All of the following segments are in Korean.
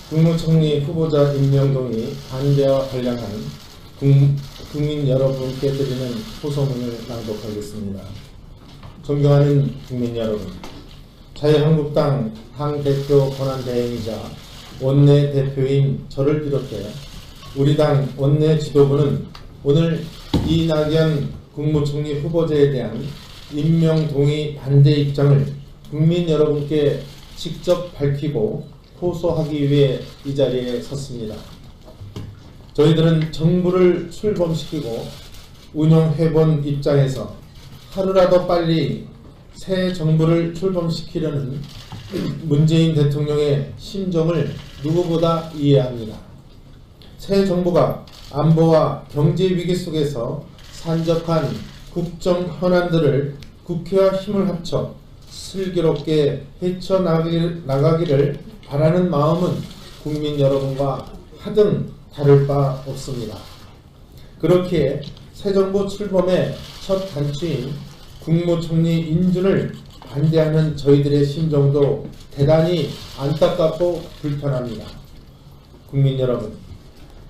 국무총리 후보자 임명 동의 반대와 관련한 국민 여러분께 드리는 호소문을 낭독하겠습니다. 존경하는 국민 여러분, 자유한국당 당대표 권한대행이자 원내대표인 저를 비롯해 우리 당 원내 지도부는 오늘 이낙연 국무총리 후보자에 대한 임명 동의 반대 입장을 국민 여러분께 직접 밝히고 호소하기 위해 이 자리에 섰습니다. 저희들은 정부를 출범시키고 운영해본 입장에서 하루라도 빨리 새 정부를 출범시키려는 문재인 대통령의 심정을 누구보다 이해합니다. 새 정부가 안보와 경제 위기 속에서 산적한 국정 현안들을 국회와 힘을 합쳐 슬기롭게 헤쳐나가기를 바라는 마음은 국민 여러분과 하등 다를 바 없습니다. 그렇기에 새 정부 출범의 첫 단추인 국무총리 인준을 반대하는 저희들의 심정도 대단히 안타깝고 불편합니다. 국민 여러분,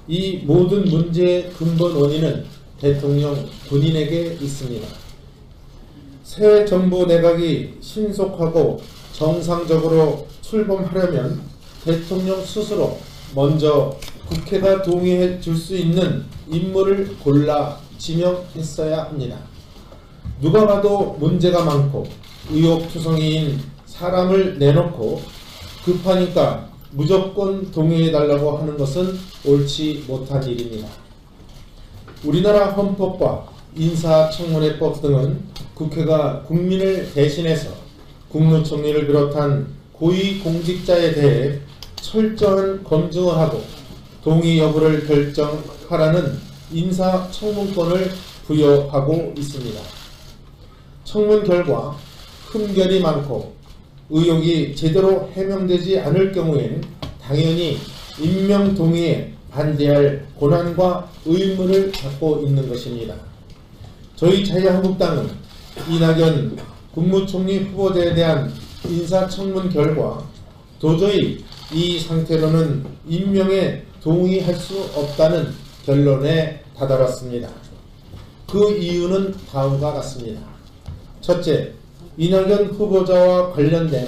이 모든 문제의 근본 원인은 대통령 본인에게 있습니다. 새 정부 내각이 신속하고 정상적으로 출범하려면 대통령 스스로 먼저 국회가 동의해 줄 수 있는 인물을 골라 지명했어야 합니다. 누가 봐도 문제가 많고 의혹투성이인 사람을 내놓고 급하니까 무조건 동의해달라고 하는 것은 옳지 못한 일입니다. 우리나라 헌법과 인사청문회법 등은 국회가 국민을 대신해서 국무총리를 비롯한 고위공직자에 대해 철저한 검증을 하고 동의 여부를 결정하라는 인사청문권을 부여하고 있습니다. 청문 결과 흠결이 많고 의혹이 제대로 해명되지 않을 경우에는 당연히 임명 동의에 반대할 권한과 의무를 갖고 있는 것입니다. 저희 자유한국당은 이낙연 국무총리 후보자에 대한 인사청문 결과 도저히 이 상태로는 임명에 동의할 수 없다는 결론에 다다랐습니다. 그 이유는 다음과 같습니다. 첫째, 이낙연 후보자와 관련된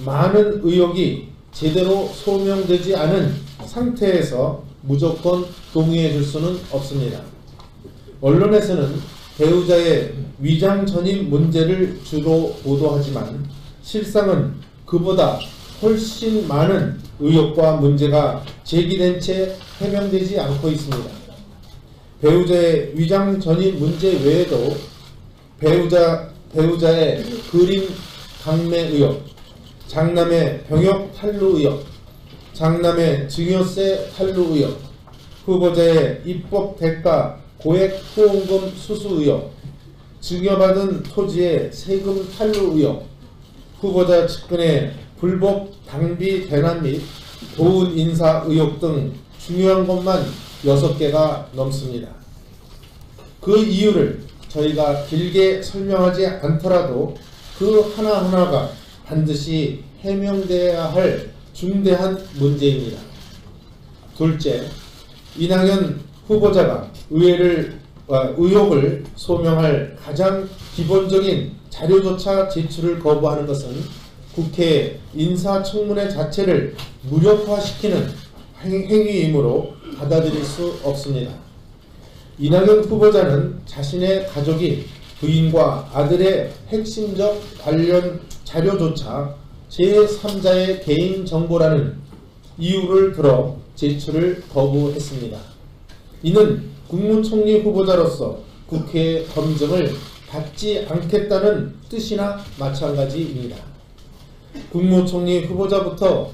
많은 의혹이 제대로 소명되지 않은 상태에서 무조건 동의해 줄 수는 없습니다. 언론에서는 배우자의 위장 전입 문제를 주로 보도하지만 실상은 그보다 훨씬 많은 의혹과 문제가 제기된 채 해명되지 않고 있습니다. 배우자의 위장 전입 문제 외에도 배우자의 그림 강매 의혹, 장남의 병역 탈루 의혹, 장남의 증여세 탈루 의혹, 후보자의 입법 대가 고액 후원금 수수 의혹, 증여받은 토지의 세금 탈루 의혹, 후보자 측근의 불법 당비 대남 및 도운 인사 의혹 등 중요한 것만 6개가 넘습니다. 그 이유를 저희가 길게 설명하지 않더라도 그 하나하나가 반드시 해명돼야 할 중대한 문제입니다. 둘째, 이낙연 후보자가 의혹을 소명할 가장 기본적인 자료조차 제출을 거부하는 것은 국회 인사청문회 자체를 무력화시키는 행위이므로 받아들일 수 없습니다. 이낙연 후보자는 자신의 가족이 부인과 아들의 핵심적 관련 자료조차 제3자의 개인정보라는 이유를 들어 제출을 거부했습니다. 이는 국무총리 후보자로서 국회의 검증을 받지 않겠다는 뜻이나 마찬가지입니다. 국무총리 후보자부터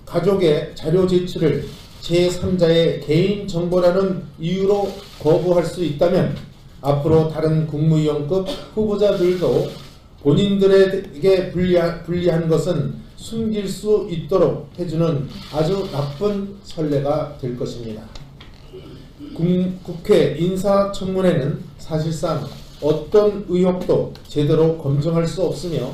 가족의 자료 제출을 제3자의 개인정보라는 이유로 거부할 수 있다면 앞으로 다른 국무위원급 후보자들도 본인들에게 불리한 것은 숨길 수 있도록 해주는 아주 나쁜 선례가 될 것입니다. 국회 인사청문회는 사실상 어떤 의혹도 제대로 검증할 수 없으며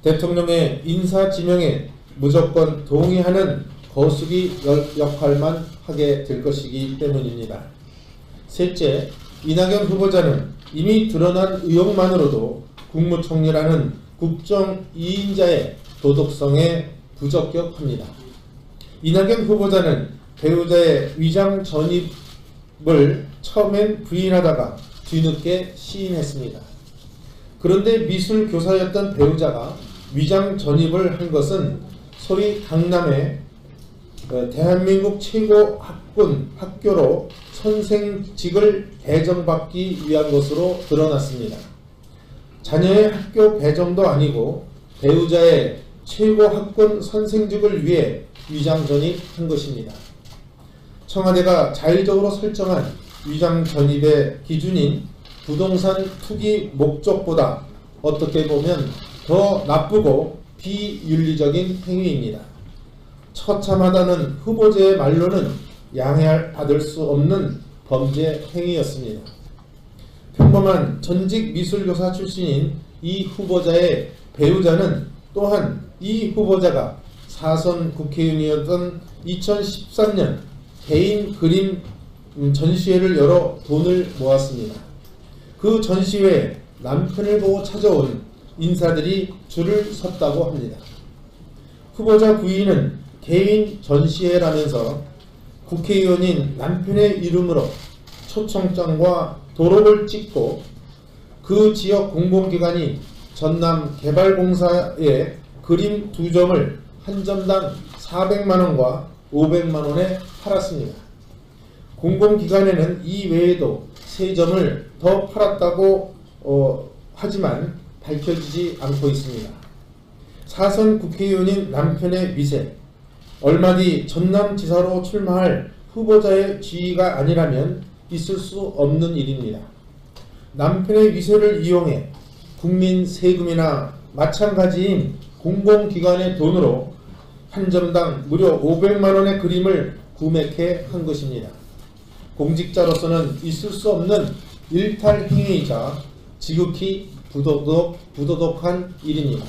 대통령의 인사지명에 무조건 동의하는 거수기 역할만 하게 될 것이기 때문입니다. 셋째, 이낙연 후보자는 이미 드러난 의혹만으로도 국무총리라는 국정 2인자의 도덕성에 부적격합니다. 이낙연 후보자는 배우자의 위장 전입을 처음엔 부인하다가 뒤늦게 시인했습니다. 그런데 미술 교사였던 배우자가 위장 전입을 한 것은 소위 강남의 대한민국 최고 학교로 선생직을 배정받기 위한 것으로 드러났습니다. 자녀의 학교 배정도 아니고 배우자의 최고 학군 선생직을 위해 위장 전입한 것입니다. 청와대가 자의적으로 설정한 위장 전입의 기준인 부동산 투기 목적보다 어떻게 보면 더 나쁘고 비윤리적인 행위입니다. 처참하다는 후보자의 말로는 양해받을 수 없는 범죄 행위였습니다. 평범한 전직 미술교사 출신인 이 후보자의 배우자는 또한 이 후보자가 4선 국회의원이었던 2013년 개인 그림 전시회를 열어 돈을 모았습니다. 그 전시회에 남편을 보고 찾아온 인사들이 줄을 섰다고 합니다. 후보자 부인은 개인 전시회라면서 국회의원인 남편의 이름으로 초청장과 도록을 찍고 그 지역 공공기관인 전남개발공사에 그림 2점을 한 점당 400만원과 500만원에 팔았습니다. 공공기관에는 이 외에도 3점을 더 팔았다고 하지만 밝혀지지 않고 있습니다. 4선 국회의원인 남편의 미세, 얼마 뒤 전남지사로 출마할 후보자의 지위가 아니라면 있을 수 없는 일입니다. 남편의 미세를 이용해 국민 세금이나 마찬가지인 공공기관의 돈으로 한 점당 무려 500만원의 그림을 구매케 한 것입니다. 공직자로서는 있을 수 없는 일탈 행위이자 지극히 부도덕한 일입니다.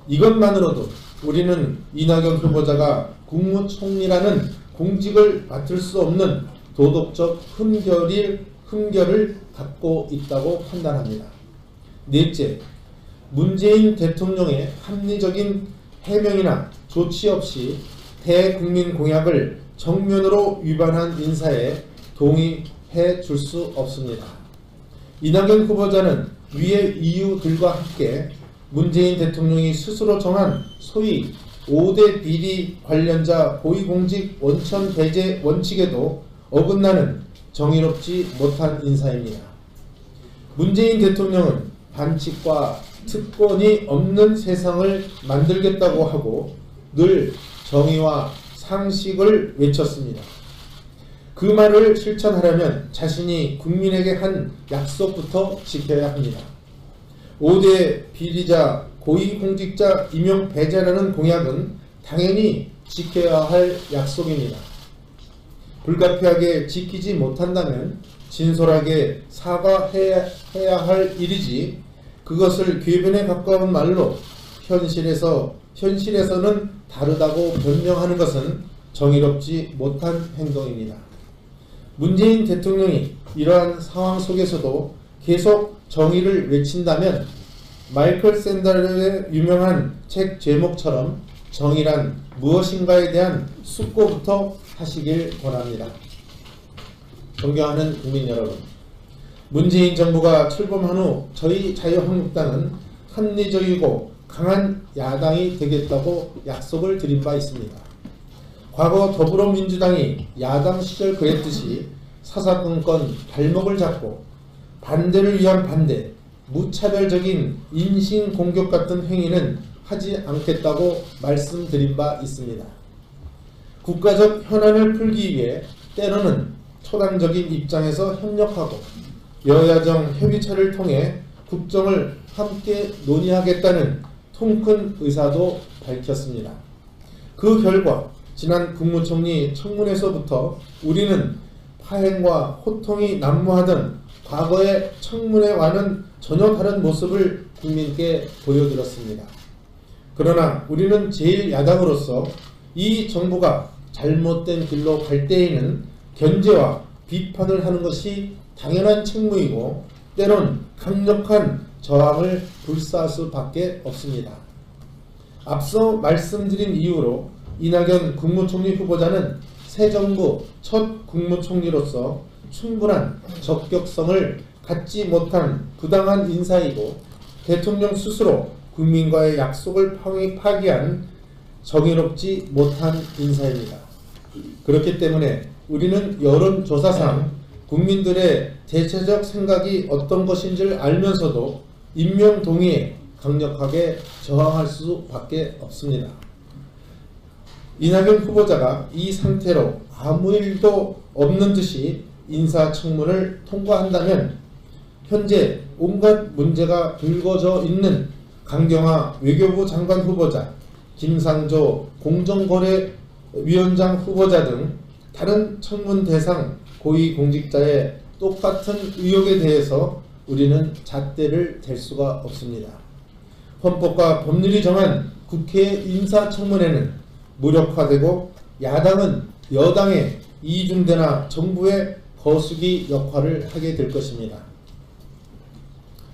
이것만으로도 우리는 이낙연 후보자가 국무총리라는 공직을 맡을 수 없는 도덕적 흠결을 갖고 있다고 판단합니다. 넷째, 문재인 대통령의 합리적인 해명이나 조치 없이 대국민 공약을 정면으로 위반한 인사에 동의해 줄 수 없습니다. 이낙연 후보자는 위의 이유들과 함께 문재인 대통령이 스스로 정한 소위 5대 비리 관련자 고위공직 원천 배제 원칙에도 어긋나는 정의롭지 못한 인사입니다. 문재인 대통령은 반칙과 특권이 없는 세상을 만들겠다고 하고 늘 정의와 상식을 외쳤습니다. 그 말을 실천하려면 자신이 국민에게 한 약속부터 지켜야 합니다. 5대 비리자 고위공직자 임용 배제라는 공약은 당연히 지켜야 할 약속입니다. 불가피하게 지키지 못한다면 진솔하게 사과해야 할 일이지 그것을 궤변에 가까운 말로 현실에서는 다르다고 변명하는 것은 정의롭지 못한 행동입니다. 문재인 대통령이 이러한 상황 속에서도 계속 정의를 외친다면 마이클 샌델의 유명한 책 제목처럼 정의란 무엇인가에 대한 숙고부터 하시길 권합니다. 존경하는 국민 여러분, 문재인 정부가 출범한 후 저희 자유한국당은 합리적이고 강한 야당이 되겠다고 약속을 드린 바 있습니다. 과거 더불어민주당이 야당 시절 그랬듯이 사사건건 발목을 잡고 반대를 위한 반대, 무차별적인 인신공격 같은 행위는 하지 않겠다고 말씀드린 바 있습니다. 국가적 현안을 풀기 위해 때로는 초당적인 입장에서 협력하고 여야정 협의체를 통해 국정을 함께 논의하겠다는 통큰 의사도 밝혔습니다. 그 결과 지난 국무총리 청문회에서부터 우리는 파행과 호통이 난무하던 과거의 청문회와는 전혀 다른 모습을 국민께 보여드렸습니다. 그러나 우리는 제1야당으로서 이 정부가 잘못된 길로 갈 때에는 견제와 비판을 하는 것이 당연한 책무이고 때론 강력한 저항을 불사할 수밖에 없습니다. 앞서 말씀드린 이유로 이낙연 국무총리 후보자는 새 정부 첫 국무총리로서 충분한 적격성을 갖지 못한 부당한 인사이고 대통령 스스로 국민과의 약속을 파기한 정의롭지 못한 인사입니다. 그렇기 때문에 우리는 여론조사상 국민들의 대체적 생각이 어떤 것인지를 알면서도 임명 동의에 강력하게 저항할 수밖에 없습니다. 이낙연 후보자가 이 상태로 아무 일도 없는 듯이 인사청문을 통과한다면 현재 온갖 문제가 불거져 있는 강경화 외교부 장관 후보자, 김상조 공정거래위원장 후보자 등 다른 청문 대상 고위공직자의 똑같은 의혹에 대해서 우리는 잣대를 댈 수가 없습니다. 헌법과 법률이 정한 국회 인사청문회는 무력화되고 야당은 여당의 이중대나 정부의 거수기 역할을 하게 될 것입니다.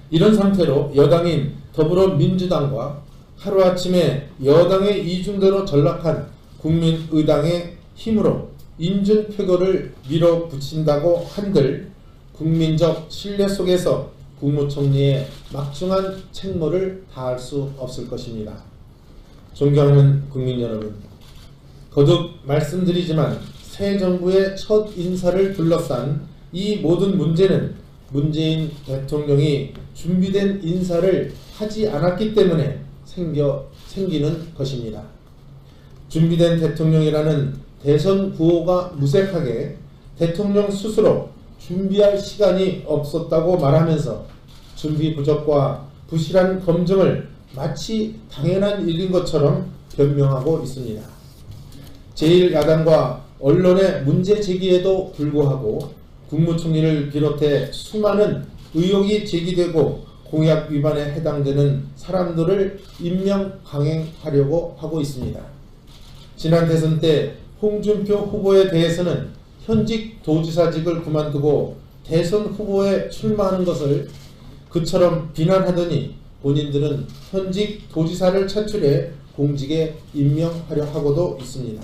이런 상태로 여당인 더불어민주당과 하루아침에 여당의 이중대로 전락한 국민의당의 힘으로 인준표결을 밀어붙인다고 한들 국민적 신뢰 속에서 국무총리의 막중한 책무를 다할 수 없을 것입니다. 존경하는 국민 여러분, 거듭 말씀드리지만 새 정부의 첫 인사를 둘러싼 이 모든 문제는 문재인 대통령이 준비된 인사를 하지 않았기 때문에 생기는 것입니다. 준비된 대통령이라는 대선 구호가 무색하게 대통령 스스로 준비할 시간이 없었다고 말하면서 준비 부족과 부실한 검증을 마치 당연한 일인 것처럼 변명하고 있습니다. 제1야당과 언론의 문제 제기에도 불구하고 국무총리를 비롯해 수많은 의혹이 제기되고 공약 위반에 해당되는 사람들을 임명 강행하려고 하고 있습니다. 지난 대선 때 홍준표 후보에 대해서는 현직 도지사직을 그만두고 대선 후보에 출마하는 것을 그처럼 비난하더니 본인들은 현직 도지사를 차출해 공직에 임명하려 하고도 있습니다.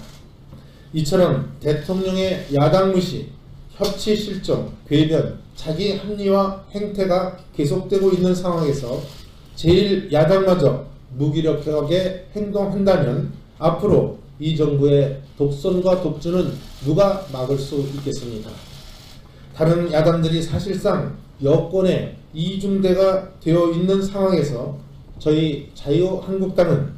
이처럼 대통령의 야당 무시, 협치 실종, 궤변, 자기 합리화 행태가 계속되고 있는 상황에서 제1야당마저 무기력하게 행동한다면 앞으로 이 정부의 독선과 독주는 누가 막을 수 있겠습니까? 다른 야당들이 사실상 여권의 이중대가 되어 있는 상황에서 저희 자유한국당은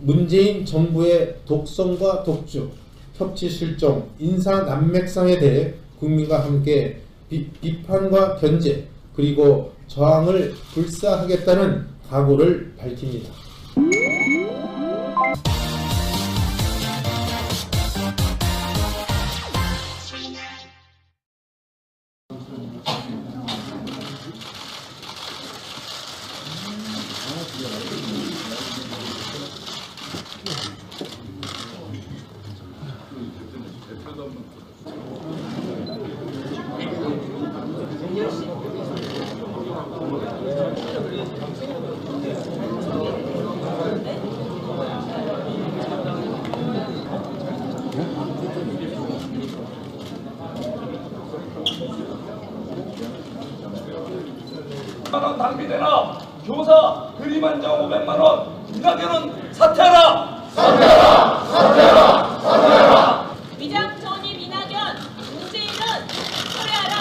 문재인 정부의 독선과 독주, 협치 실종, 인사 난맥상에 대해 국민과 함께 비판과 견제 그리고 저항을 불사하겠다는 각오를 밝힙니다. 원 낭비되나 교사 그림한정 500만원 이낙연은 사퇴하라! 사퇴하라! 사퇴하라! 사퇴하라! 위장 전임 이낙연 문재인은 처리하라!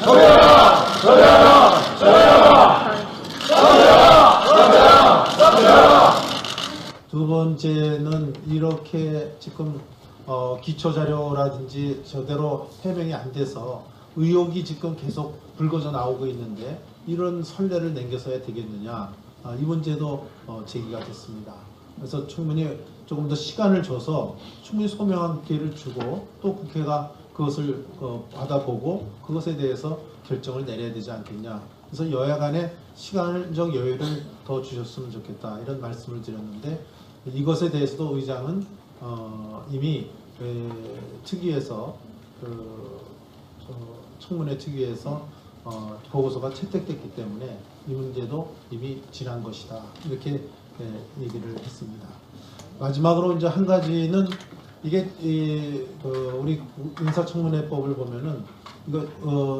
처리하라! 처리하라! 처리하라! 처리하라! 처리하라! 처리하라! 두 번째는 이렇게 지금 기초자료라든지 제대로 해명이 안 돼서 의혹이 지금 계속 불거져 나오고 있는데 이런 선례를 남겨서야 되겠느냐, 이 문제도 제기가 됐습니다. 그래서 충분히 조금 더 시간을 줘서 충분히 소명한 기회를 주고 또 국회가 그것을 받아보고 그것에 대해서 결정을 내려야 되지 않겠냐, 그래서 여야 간에 시간적 여유를 더 주셨으면 좋겠다 이런 말씀을 드렸는데 이것에 대해서도 의장은 이미 특위에서 청문회 특위에서 보고서가 채택됐기 때문에 이 문제도 이미 지난 것이다 이렇게 얘기를 했습니다. 마지막으로 이제 한 가지는 이게 우리 인사청문회법을 보면은 이거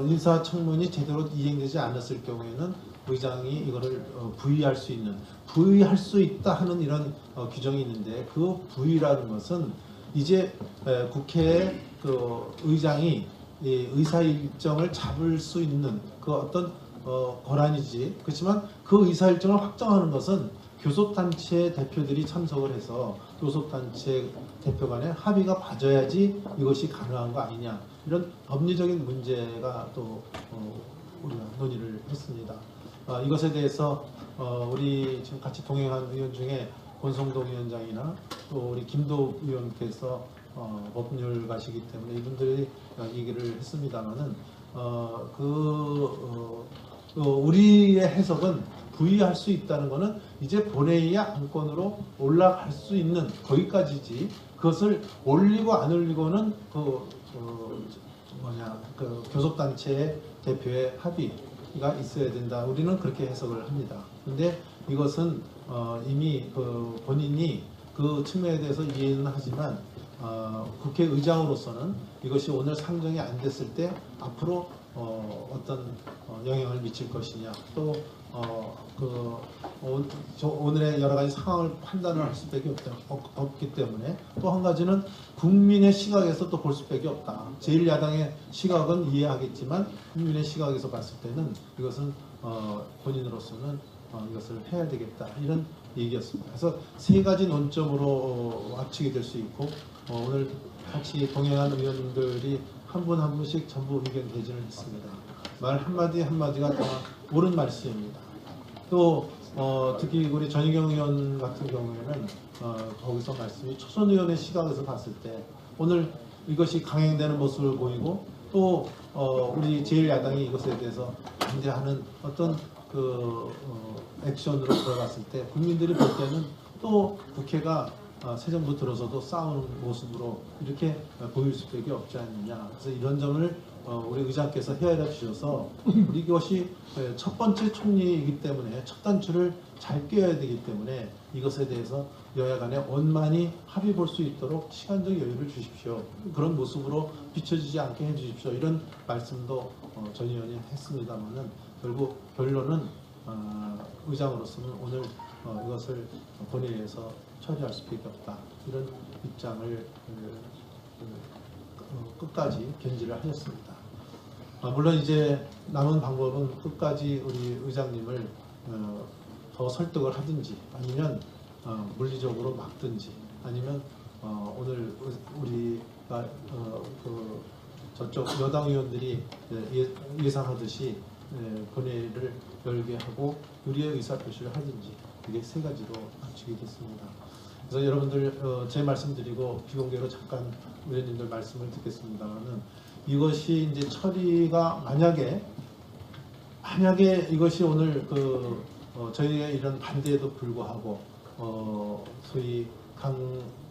인사청문이 제대로 이행되지 않았을 경우에는 의장이 이거를 부의할 수 있다 하는 이런 규정이 있는데 그 부의라는 것은 이제 국회의 의장이 의사 일정을 잡을 수 있는 그 어떤 권한이지. 그렇지만 그 의사 일정을 확정하는 것은 교섭단체 대표들이 참석을 해서 교섭단체 대표 간에 합의가 봐져야지 이것이 가능한 거 아니냐 이런 법리적인 문제가 또 우리가 논의를 했습니다. 이것에 대해서 우리 지금 같이 동행한 의원 중에 권성동 위원장이나 또 우리 김도 의원께서 법률가시기 때문에 이분들이 얘기를 했습니다만은 우리의 해석은 부의할 수 있다는 것은 이제 본회의의 안건으로 올라갈 수 있는 거기까지지 그것을 올리고 안 올리고는 교섭단체의 대표의 합의가 있어야 된다. 우리는 그렇게 해석을 합니다. 근데 이것은 이미 본인이 그 측면에 대해서 이해는 하지만 국회의장으로서는 이것이 오늘 상정이 안 됐을 때 앞으로 어떤 영향을 미칠 것이냐 또 오늘의 여러 가지 상황을 판단을 할 수밖에 없기 때문에 또 한 가지는 국민의 시각에서 또 볼 수밖에 없다. 제1야당의 시각은 이해하겠지만 국민의 시각에서 봤을 때는 이것은 본인으로서는 이것을 해야 되겠다 이런 얘기였습니다. 그래서 세 가지 논점으로 합치게 될 수 있고 오늘 같이 동행한 의원님들이 한 분 한 분씩 전부 의견 개진을 했습니다. 말 한마디 한마디가 다 옳은 말씀입니다. 또 특히 우리 전희경 의원 같은 경우에는 거기서 말씀이 초선 의원의 시각에서 봤을 때 오늘 이것이 강행되는 모습을 보이고 또 우리 제1야당이 이것에 대해서 반대하는 어떤 액션으로 들어갔을 때 국민들이 볼 때는 또 국회가 새 정부 들어서도 싸우는 모습으로 이렇게 보일 수밖에 없지 않느냐. 그래서 이런 점을 우리 의장께서 헤아려 주셔서 우리 이것이 첫 번째 총리이기 때문에 첫 단추를 잘 꿰어야 되기 때문에 이것에 대해서 여야 간에 원만히 합의 볼 수 있도록 시간적 여유를 주십시오. 그런 모습으로 비춰지지 않게 해주십시오. 이런 말씀도 전 의원이 했습니다만은 결국 결론은 의장으로서는 오늘 이것을 본회의에서 처리할 수밖에 없다. 이런 입장을 끝까지 견지를 하셨습니다. 물론 이제 남은 방법은 끝까지 우리 의장님을 더 설득을 하든지 아니면 물리적으로 막든지 아니면 오늘 우리가 저쪽 여당 의원들이 예상하듯이 본회의를 열게 하고 우리의 의사표시를 하든지 이게 세 가지로 합치게 됐습니다. 그래서 여러분들 제 말씀드리고 비공개로 잠깐 의원님들 말씀을 듣겠습니다만은 이것이 이제 처리가 만약에 이것이 오늘 저희의 이런 반대에도 불구하고 소위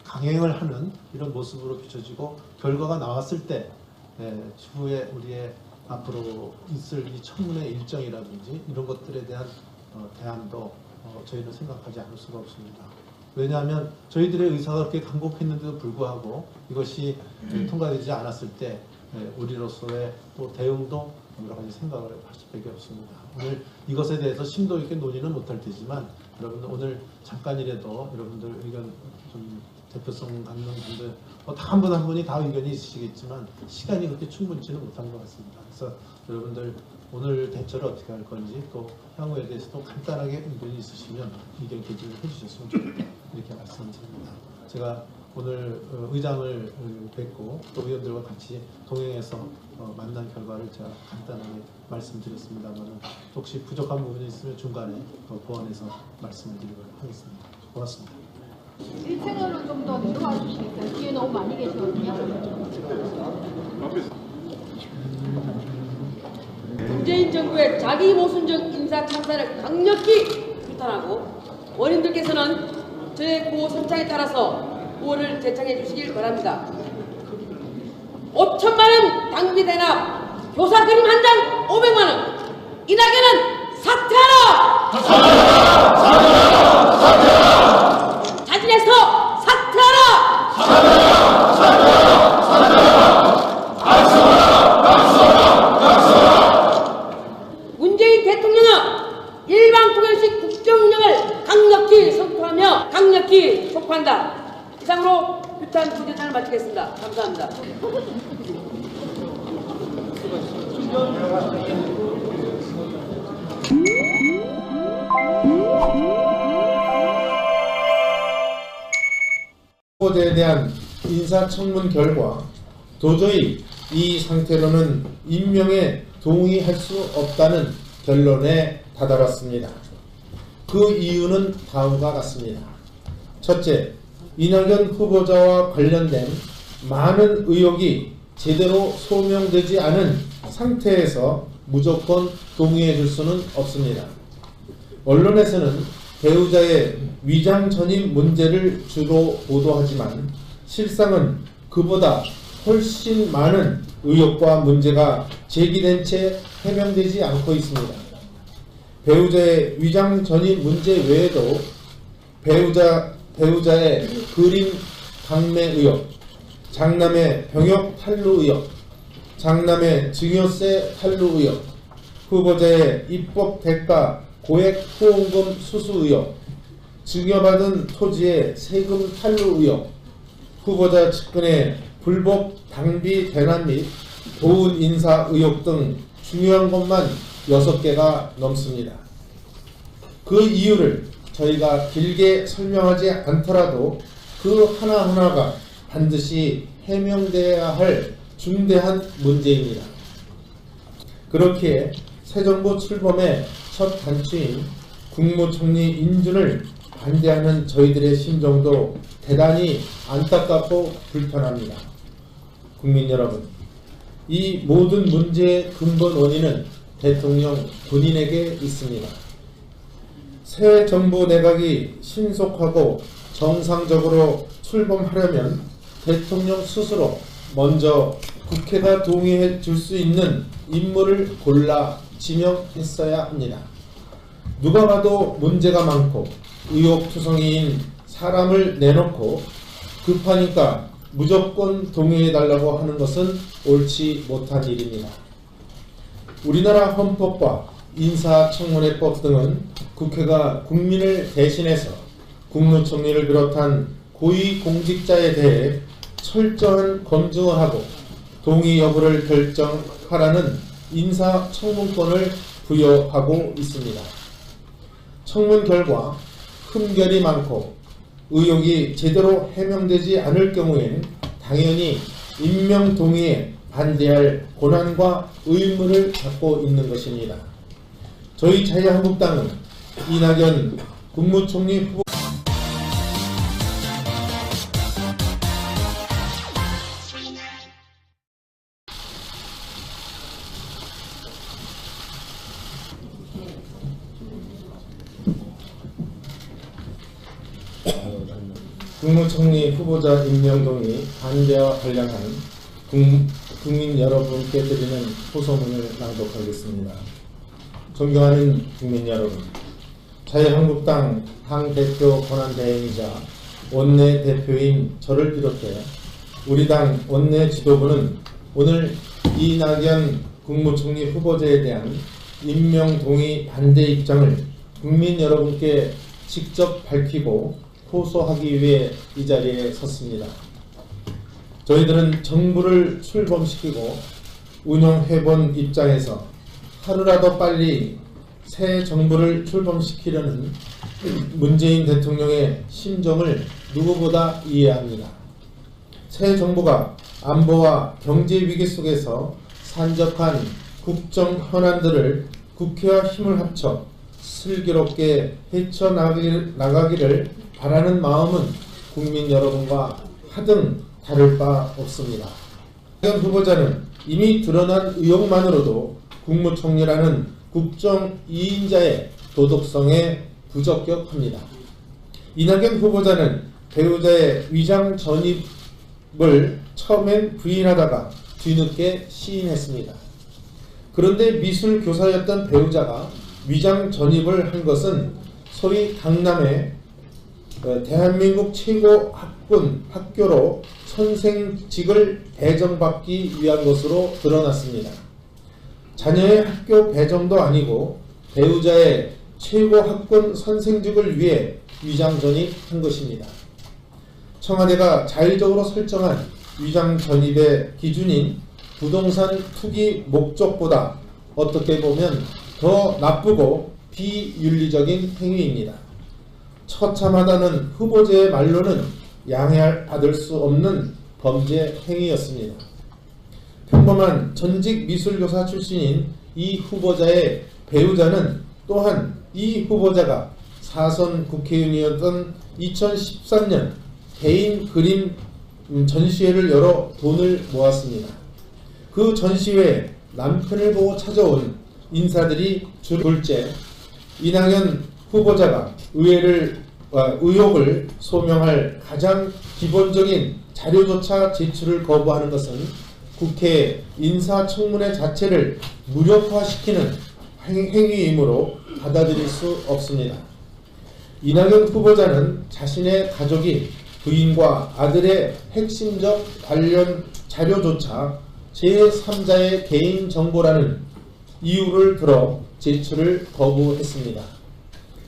강행을 하는 이런 모습으로 비춰지고 결과가 나왔을 때 추후에 우리의 앞으로 있을 이 청문회 일정이라든지 이런 것들에 대한 대안도 저희는 생각하지 않을 수가 없습니다. 왜냐하면 저희들의 의사가 그렇게 강곡했는데도 불구하고 이것이 통과되지 않았을 때 우리로서의 또 대응도 여러 가지 생각을 할 수밖에 없습니다. 오늘 이것에 대해서 심도 있게 논의는 못할 테지만 여러분들 오늘 잠깐이라도 여러분들 의견 좀 대표성 갖는 분들 한 분 한 분이 다 의견이 있으시겠지만 시간이 그렇게 충분치는 못한 것 같습니다. 그래서 여러분들 오늘 대처를 어떻게 할 건지 또 향후에 대해서도 간단하게 의견이 있으시면 의견 개진을 해주셨으면 좋겠다 이렇게 말씀드립니다. 제가 오늘 의장을 뵙고 또 의원들과 같이 동행해서 만난 결과를 제가 간단하게 말씀드렸습니다만 혹시 부족한 부분이 있으면 중간에 보완해서 말씀을 드리도록 하겠습니다. 고맙습니다. 1층으로 좀 더 내려와 주시겠어요? 뒤에 너무 많이 계시거든요. 문재인 정부의 자기 모순적 인사 참사를 강력히 규탄하고 원인들께서는 저의 구호 선창에 따라서 구호를 제청해 주시길 바랍니다. 5천만 원 당비 대납, 교사 그림 한 장 500만 원, 이낙연은 사퇴하라! 자진해서 사퇴하라! 문재인 대통령은 일방통일식 국정운영을 강력히 선포하며 강력히 촉구한다. 이상으로 규탄 부대장을 마치겠습니다. 감사합니다. 후보자에 대한 인사청문 결과 도저히 이 상태로는 임명에 동의할 수 없다는 결론에 다다랐습니다. 그 이유는 다음과 같습니다. 첫째, 이낙연 후보자와 관련된 많은 의혹이 제대로 소명되지 않은 상태에서 무조건 동의해 줄 수는 없습니다. 언론에서는 배우자의 위장 전입 문제를 주로 보도하지만 실상은 그보다 훨씬 많은 의혹과 문제가 제기된 채 해명되지 않고 있습니다. 배우자의 위장 전입 문제 외에도 배우자의 그림 강매 의혹, 장남의 병역 탈루 의혹, 장남의 증여세 탈루 의혹, 후보자의 입법 대가 고액 후원금 수수 의혹, 증여받은 토지의 세금 탈루 의혹, 후보자 측근의 불법 당비 대납 및 도운 인사 의혹 등 중요한 것만 6개가 넘습니다. 그 이유를 저희가 길게 설명하지 않더라도 그 하나하나가 반드시 해명돼야 할 중대한 문제입니다. 그렇기에 새 정부 출범의 첫 단추인 국무총리 인준을 반대하는 저희들의 심정도 대단히 안타깝고 불편합니다. 국민 여러분, 이 모든 문제의 근본 원인은 대통령 본인에게 있습니다. 새 정부 내각이 신속하고 정상적으로 출범하려면 대통령 스스로 먼저 국회가 동의해 줄 수 있는 인물을 골라 지명했어야 합니다. 누가 봐도 문제가 많고 의혹투성이인 사람을 내놓고 급하니까 무조건 동의해달라고 하는 것은 옳지 못한 일입니다. 우리나라 헌법과 인사청문회법 등은 국회가 국민을 대신해서 국무총리를 비롯한 고위공직자에 대해 철저한 검증을 하고 동의 여부를 결정하라는 인사청문권을 부여하고 있습니다. 청문 결과 흠결이 많고 의혹이 제대로 해명되지 않을 경우엔 당연히 임명 동의에 반대할 권한과 의무를 갖고 있는 것입니다. 저희 자유한국당은 이낙연 국무총리 후보 국무총리 후보자 임명 동의 반대와 관련한 국민 여러분께 드리는 호소문을 낭독하겠습니다. 존경하는 국민 여러분, 자유한국당 당대표 권한대행이자 원내대표인 저를 비롯해 우리 당 원내 지도부는 오늘 이낙연 국무총리 후보자에 대한 임명 동의 반대 입장을 국민 여러분께 직접 밝히고 호소하기 위해 이 자리에 섰습니다. 저희들은 정부를 출범시키고 운영해본 입장에서 하루라도 빨리 새 정부를 출범시키려는 문재인 대통령의 심정을 누구보다 이해합니다. 새 정부가 안보와 경제 위기 속에서 산적한 국정 현안들을 국회와 힘을 합쳐 슬기롭게 헤쳐나가기를 바라는 마음은 국민 여러분과 하등 다를 바 없습니다. 이낙연 후보자는 이미 드러난 의혹만으로도 국무총리라는 국정 2인자의 도덕성에 부적격합니다. 이낙연 후보자는 배우자의 위장 전입을 처음엔 부인하다가 뒤늦게 시인했습니다. 그런데 미술 교사였던 배우자가 위장 전입을 한 것은 소위 강남의 대한민국 최고 학교로 선생직을 배정받기 위한 것으로 드러났습니다. 자녀의 학교 배정도 아니고 배우자의 최고 학군 선생직을 위해 위장 전입한 것입니다. 청와대가 자의적으로 설정한 위장 전입의 기준인 부동산 투기 목적보다 어떻게 보면 더 나쁘고 비윤리적인 행위입니다. 처참하다는 후보자의 말로는 양해받을 수 없는 범죄 행위였습니다. 평범한 전직 미술교사 출신인 이 후보자의 배우자는 또한 이 후보자가 4선 국회의원이었던 2013년 개인 그림 전시회를 열어 돈을 모았습니다. 그 전시회에 남편을 보고 찾아온 인사들이 둘째, 이낙연 후보자가 의혹을 소명할 가장 기본적인 자료조차 제출을 거부하는 것은 국회 인사청문회 자체를 무력화시키는 행위이므로 받아들일 수 없습니다. 이낙연 후보자는 자신의 가족이 부인과 아들의 핵심적 관련 자료조차 제3자의 개인정보라는 이유를 들어 제출을 거부했습니다.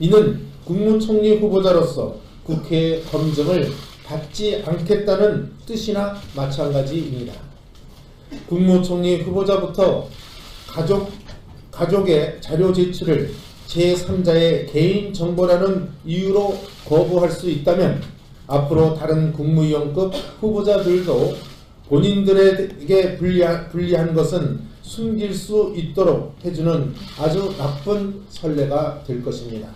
이는 국무총리 후보자로서 국회의 검증을 받지 않겠다는 뜻이나 마찬가지입니다. 국무총리 후보자부터 가족의 자료 제출을 제3자의 개인정보라는 이유로 거부할 수 있다면 앞으로 다른 국무위원급 후보자들도 본인들에게 불리한 것은 숨길 수 있도록 해주는 아주 나쁜 선례가 될 것입니다.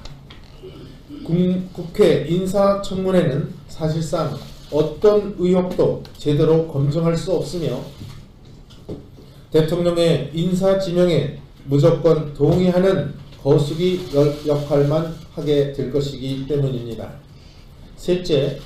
국회 인사청문회는 사실상 어떤 의혹도 제대로 검증할 수 없으며 대통령의 인사지명에 무조건 동의하는 거수기 역할만 하게 될 것이기 때문입니다. 셋째,